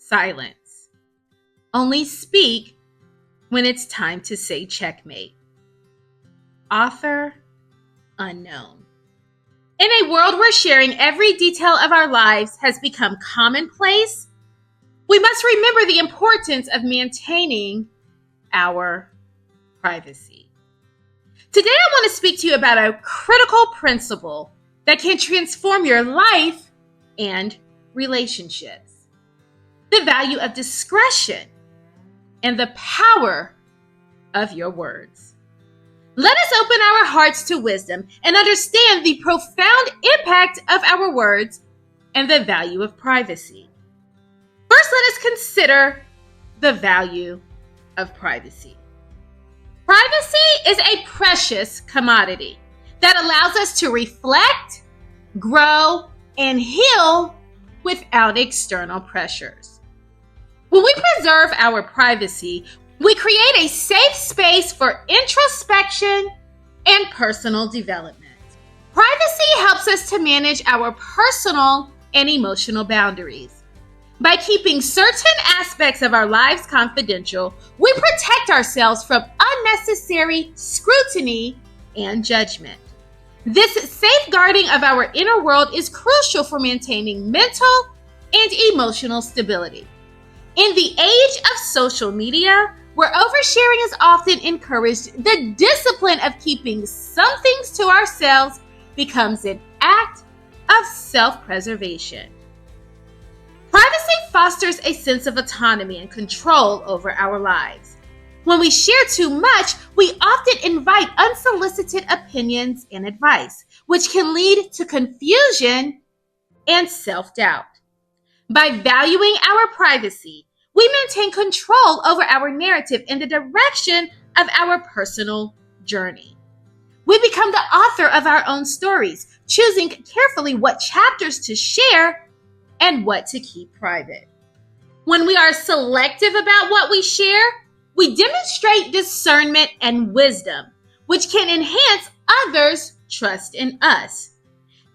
silence. Only speak when it's time to say checkmate. Author unknown. In a world where sharing every detail of our lives has become commonplace, we must remember the importance of maintaining our privacy. Today, I want to speak to you about a critical principle that can transform your life and relationships. The value of discretion and the power of your words. Let us open our hearts to wisdom and understand the profound impact of our words and the value of privacy. First, let us consider the value of privacy. Privacy is a precious commodity that allows us to reflect, grow, and heal without external pressures. When we preserve our privacy, we create a safe space for introspection and personal development. Privacy helps us to manage our personal and emotional boundaries. By keeping certain aspects of our lives confidential, we protect ourselves from unnecessary scrutiny and judgment. This safeguarding of our inner world is crucial for maintaining mental and emotional stability. In the age of social media, where oversharing is often encouraged, the discipline of keeping some things to ourselves becomes an act of self-preservation. Privacy fosters a sense of autonomy and control over our lives. When we share too much, we often invite unsolicited opinions and advice, which can lead to confusion and self-doubt. By valuing our privacy, we maintain control over our narrative and the direction of our personal journey. We become the author of our own stories, choosing carefully what chapters to share and what to keep private. When we are selective about what we share, we demonstrate discernment and wisdom, which can enhance others' trust in us.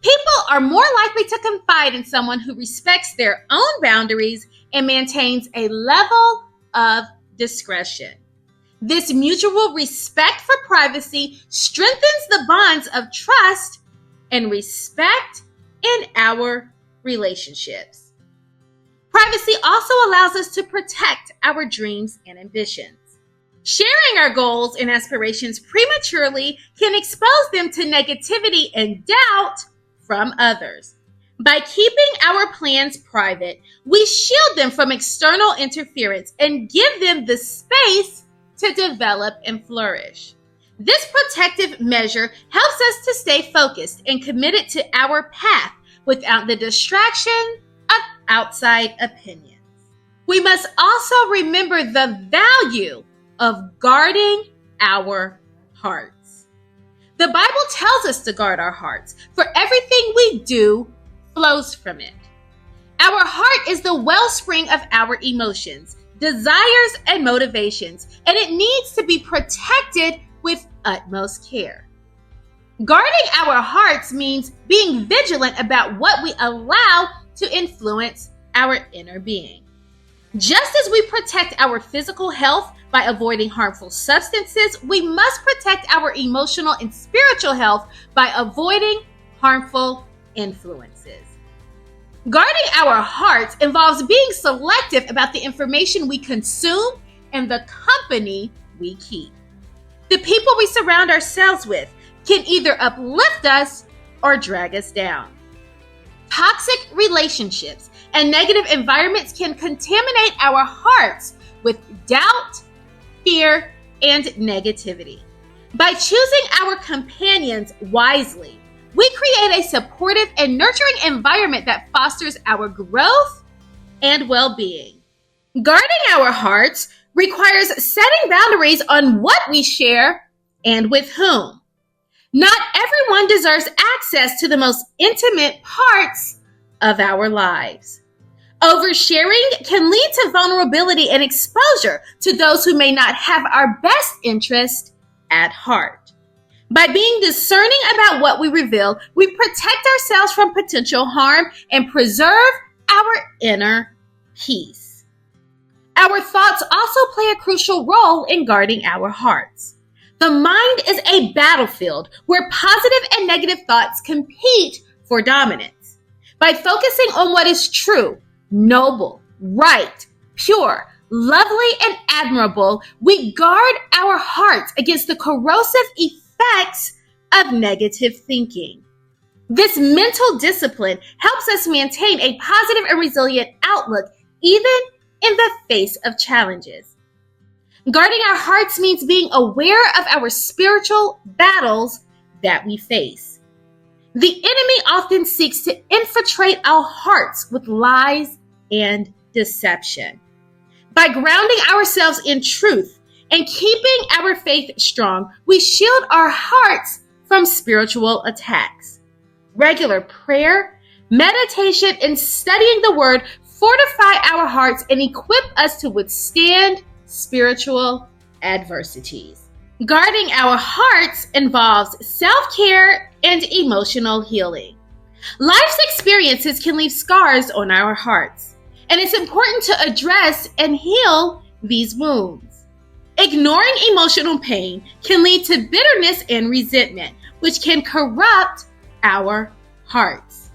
People are more likely to confide in someone who respects their own boundaries and maintains a level of discretion. This mutual respect for privacy strengthens the bonds of trust and respect in our relationships. Privacy also allows us to protect our dreams and ambitions. Sharing our goals and aspirations prematurely can expose them to negativity and doubt from others. By keeping our plans private, we shield them from external interference and give them the space to develop and flourish. This protective measure helps us to stay focused and committed to our path without the distraction of outside opinions. We must also remember the value of guarding our hearts. The Bible tells us to guard our hearts, for everything we do flows from it. Our heart is the wellspring of our emotions, desires, and motivations, and it needs to be protected with utmost care. Guarding our hearts means being vigilant about what we allow to influence our inner being. Just as we protect our physical health by avoiding harmful substances, we must protect our emotional and spiritual health by avoiding harmful influences. Guarding our hearts involves being selective about the information we consume and the company we keep. The people we surround ourselves with can either uplift us or drag us down. Toxic relationships and negative environments can contaminate our hearts with doubt, fear, and negativity. By choosing our companions wisely, we create a supportive and nurturing environment that fosters our growth and well-being. Guarding our hearts requires setting boundaries on what we share and with whom. Not everyone deserves access to the most intimate parts of our lives. Oversharing can lead to vulnerability and exposure to those who may not have our best interest at heart. By being discerning about what we reveal, we protect ourselves from potential harm and preserve our inner peace. Our thoughts also play a crucial role in guarding our hearts. The mind is a battlefield where positive and negative thoughts compete for dominance. By focusing on what is true, noble, right, pure, lovely, and admirable, we guard our hearts against the corrosive effects of negative thinking. This mental discipline helps us maintain a positive and resilient outlook even in the face of challenges. Guarding our hearts means being aware of our spiritual battles that we face. The enemy often seeks to infiltrate our hearts with lies and deception. By grounding ourselves in truth and keeping our faith strong, we shield our hearts from spiritual attacks. Regular prayer, meditation, and studying the Word fortify our hearts and equip us to withstand spiritual adversities. Guarding our hearts involves self-care and emotional healing. Life's experiences can leave scars on our hearts, and it's important to address and heal these wounds. Ignoring emotional pain can lead to bitterness and resentment, which can corrupt our hearts.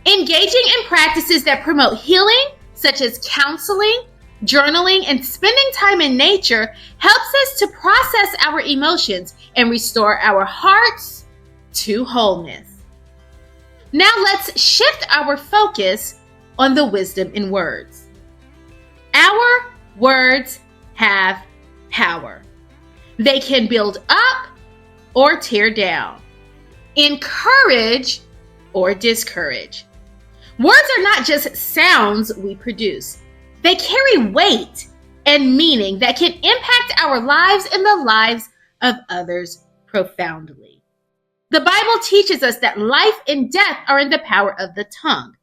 Engaging in practices that promote healing, such as counseling, journaling, and spending time in nature, helps us to process our emotions and restore our hearts to wholeness. Now let's shift our focus on the wisdom in words. Our words have power. They can build up or tear down, encourage or discourage. Words are not just sounds we produce. They carry weight and meaning that can impact our lives and the lives of others profoundly. The Bible teaches us that life and death are in the power of the tongue,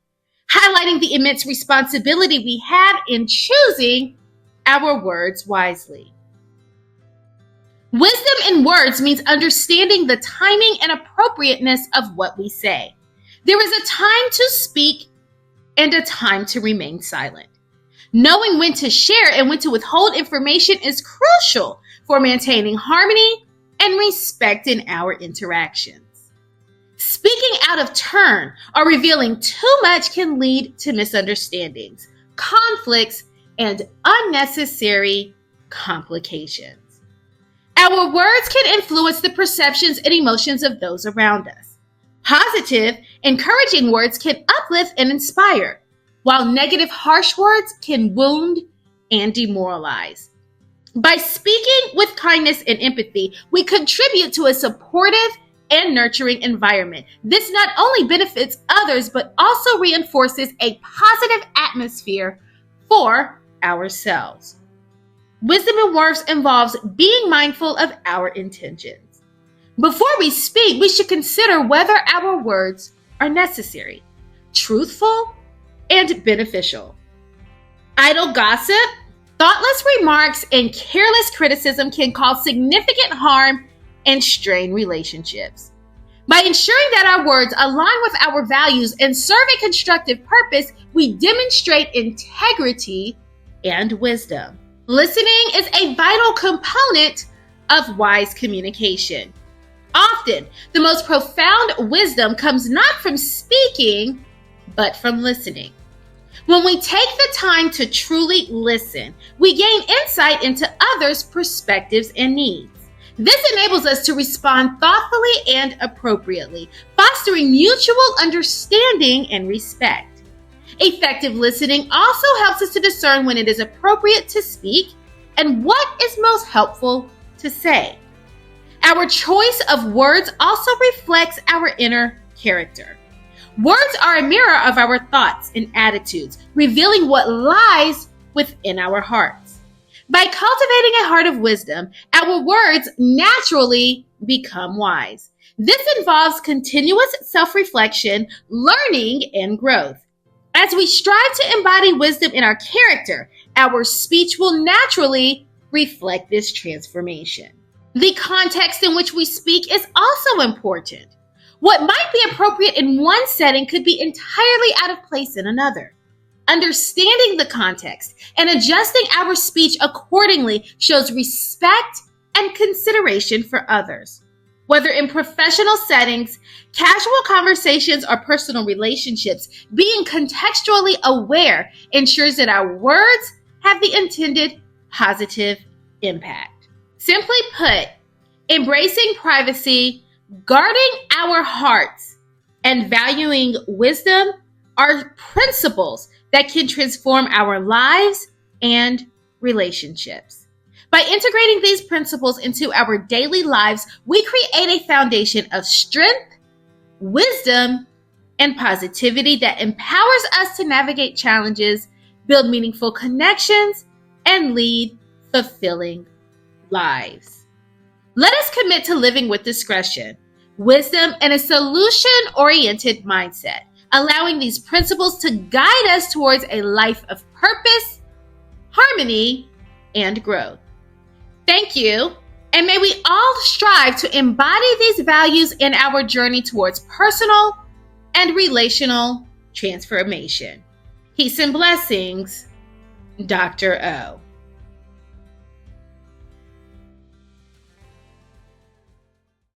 highlighting the immense responsibility we have in choosing our words wisely. Wisdom in words means understanding the timing and appropriateness of what we say. There is a time to speak and a time to remain silent. Knowing when to share and when to withhold information is crucial for maintaining harmony and respect in our interactions. Speaking out of turn or revealing too much can lead to misunderstandings, conflicts, and unnecessary complications. Our words can influence the perceptions and emotions of those around us. Positive, encouraging words can uplift and inspire, while negative, harsh words can wound and demoralize. By speaking with kindness and empathy, we contribute to a supportive and nurturing environment. This not only benefits others, but also reinforces a positive atmosphere for ourselves. Wisdom in words involves being mindful of our intentions. Before we speak, we should consider whether our words are necessary, truthful, and beneficial. Idle gossip, thoughtless remarks, and careless criticism can cause significant harm and strain relationships. By ensuring that our words align with our values and serve a constructive purpose, we demonstrate integrity and wisdom. Listening is a vital component of wise communication. Often, the most profound wisdom comes not from speaking, but from listening. When we take the time to truly listen, we gain insight into others' perspectives and needs. This enables us to respond thoughtfully and appropriately, fostering mutual understanding and respect. Effective listening also helps us to discern when it is appropriate to speak and what is most helpful to say. Our choice of words also reflects our inner character. Words are a mirror of our thoughts and attitudes, revealing what lies within our hearts. By cultivating a heart of wisdom, our words naturally become wise. This involves continuous self-reflection, learning, and growth. As we strive to embody wisdom in our character, our speech will naturally reflect this transformation. The context in which we speak is also important. What might be appropriate in one setting could be entirely out of place in another. Understanding the context and adjusting our speech accordingly shows respect and consideration for others. Whether in professional settings, casual conversations, or personal relationships, being contextually aware ensures that our words have the intended positive impact. Simply put, embracing privacy, guarding our hearts, and valuing wisdom are principles that can transform our lives and relationships. By integrating these principles into our daily lives, we create a foundation of strength, wisdom, and positivity that empowers us to navigate challenges, build meaningful connections, and lead fulfilling lives. Let us commit to living with discretion, wisdom, and a solution-oriented mindset, allowing these principles to guide us towards a life of purpose, harmony, and growth. Thank you, and may we all strive to embody these values in our journey towards personal and relational transformation. Peace and blessings, Dr. O.